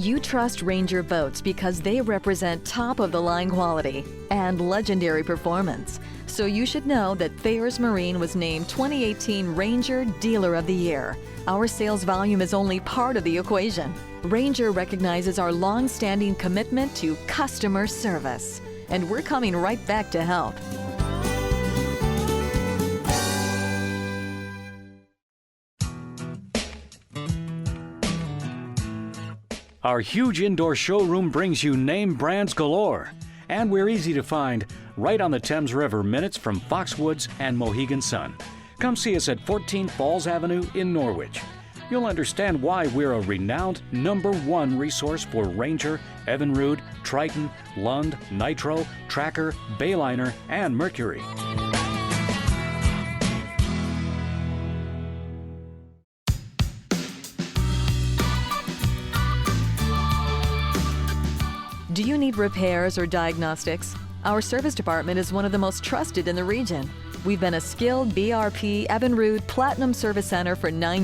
You trust Ranger boats because they represent top-of-the-line quality and legendary performance. So you should know that Thayer's Marine was named 2018 Ranger Dealer of the Year. Our sales volume is only part of the equation. Ranger recognizes our long-standing commitment to customer service, and we're coming right back to help. Our huge indoor showroom brings you name brands galore, and we're easy to find right on the Thames River, minutes from Foxwoods and Mohegan Sun. Come see us at 14 Falls Avenue in Norwich. You'll understand why we're a renowned #1 resource for Ranger, Evinrude, Triton, Lund, Nitro, Tracker, Bayliner, and Mercury. Do you need repairs or diagnostics? Our service department is one of the most trusted in the region. We've been a skilled BRP Evinrude Platinum Service Center for 9 years.